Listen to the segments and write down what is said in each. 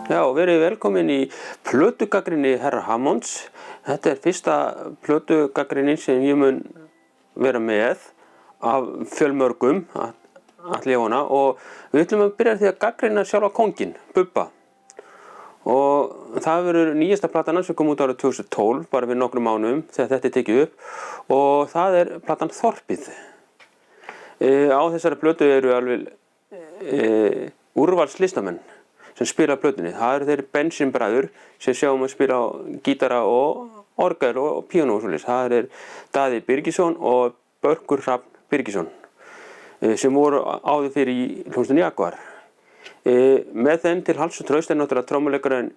Já, verið velkomin í plötugagnrýni Herra Hammonds. Þetta fyrsta plötugagnrýnin sem ég mun vera með af fjölmörgum allavega og við ætlum að byrja því að gagnrýna sjálfa kónginn, Bubba. Og það verður nýjasta platan sem kom út árið 2012, bara fyrir nokkrum mánuðum þegar þetta tekið upp og það platan Þorpið. Á þessari plötu eru alveg úrvalslistamenn sem spila plötunni. Það eru þeir Bensínbræður sem sjáum að spila á gítara og orgel og píanó og svoleiðis. Það eru Daði Birgisson og Börkur Hrafn Birgisson sem voru áður fyrir í hljómsveitinni Jaguar. Með þeim til hals og traust náttúrulega trommuleikarinn,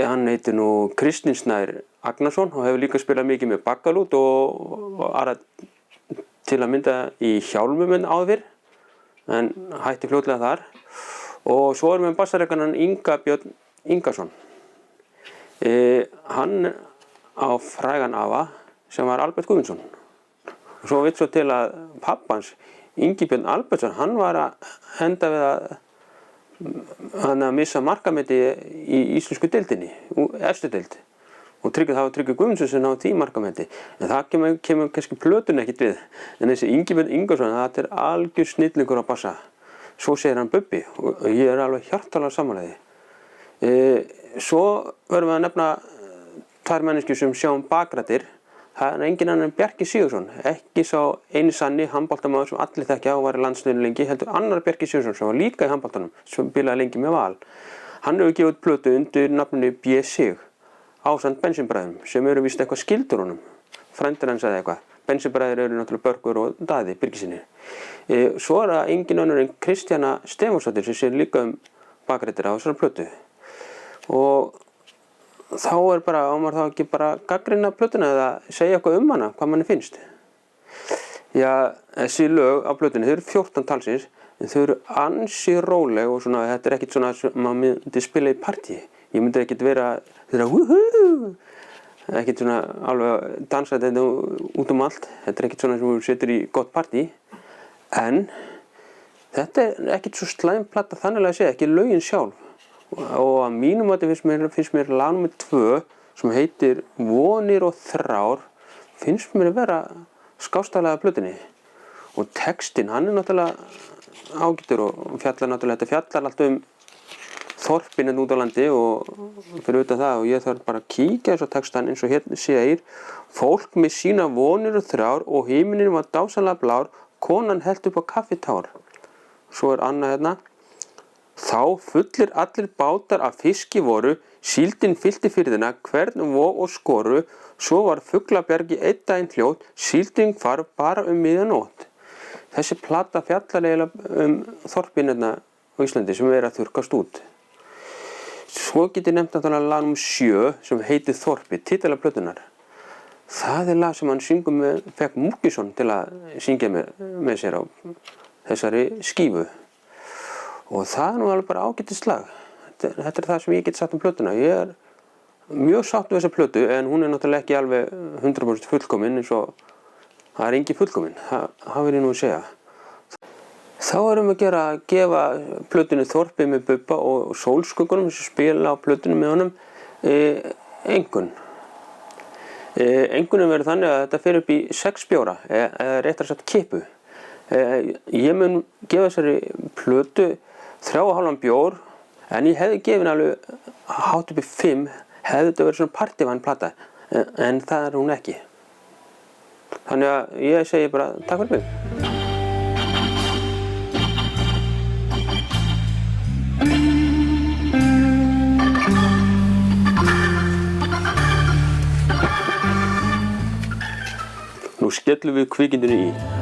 hann heitir nú Kristinn Snær Agnarsson og hefur líka spilað mikið með Baggalút og aðra til að mynda í Hjálmum áður fyrr, en hætti fljótlega þar. Og svo erum við bassaleikarann Inga Björn Ingason. Hann á frægan afa sem var Albert Guðmundsson. Og svo vill svo til að pappans, Ingi Björn Albertsson, hann var að enda við að missa markametið í íslensku deildinni, efstu deild. Og það var Tryggvi Guðmundsson sem náði því markameti. En það kemur kannski plötunni ekkert við. En þessi Ingi Björn Ingason, það algjör snillingur á bassa. Svo segir hann Bubbi og ég alveg hjartanlega sammála því. Svo verðum við að nefna tvær manneskjur sem sjáum bakrættir. Það engin annar en Bjarki Sigurðsson, ekki sá eini sanni handboltamaður sem allir þekkja og var í landsliðinu lengi, heldur annar Bjarki Sigurðsson sem var líka í handboltanum, sem spilaði lengi með Val. Hann hefur gefið út plötu undir nafninu B. Sig ásamt Bensínbræðum sem eru víst eitthvað skyldur honum, frændur hans eða eitthvað. Bensínbræður eru náttúrulega Börkur og Daði Birgissyni. Svo það engin önnur en Kristjana Stefánsdóttir sem sér líka bakrættir á þessari plötu. Og þá bara, á maður þá ekki bara gagnrýna plötuna eða segja eitthvað hana, hvað manni finnst. Já, þessi lög á plötunni, þau eru 14 talsins, en þau eru ansi róleg og svona, þetta ekkert svona sem maður myndi spila í partí. Ég myndi ekkert vera wúhú, ekkert svona alveg dansa þetta út allt. Þetta ekkert svona sem þú setur í gott partí. En þetta ekkert svo slæm plata þannig að segja, ekki lögin sjálf. Og að mínum mati finnst mér lag númer 2 sem heitir Vonir og þrár finnst mér að vera skástæðlega plötunni. Og textinn, hann náttúrulega ágætur og þetta fjallar allt þorpin út á landi og fyrir utan það og ég þarf bara að kíkja þess á textan eins og hérna segir: Fólk með sína vonir og þrár og himinninn var dásamlega blár, konan hellt upp á kaffitár. Svo annað hérna: Þá fullir allir bátar af fiski voru, síldin fyllti firðina, hvern vog og skoru, svo var fuglabjargi einn daginn hljótt, síldin hvarf bara miðjanótt. Þessi plata fjallar eiginlega þorpin hérna á Íslandi sem að þurrkast út. Svo get ég nefnt náttúrulega lag númer 7 sem heitir Þorpið, titill af plötunnar. Það lag sem hann syngur með, fekk Múkisson til að syngja með sér á þessari skífu. Og það nú alveg bara ágætis lag. Þetta það sem ég get sagt plötuna. Ég mjög sátt við þessa plötu en hún náttúrulega ekki alveg 100% fullkomin eins og það engin fullkomin. Það vil ég nú segja. Þá erum við að gefa plötunni Þorpið með Bubba og Sólskuggunum sem spila á plötunni með honum einkunn. Einkunnum verður þannig að þetta fer upp í 6 bjóra, eða réttar sagt kippu. Ég mun gefa þessari plötu 3,5 bjór, en ég hefði gefið alveg hátt upp í 5, hefði þetta verið svona partyvæn plata, en það hún ekki. Þannig að ég segi bara takk fyrir mig. Nú skellum við kvikindinu í.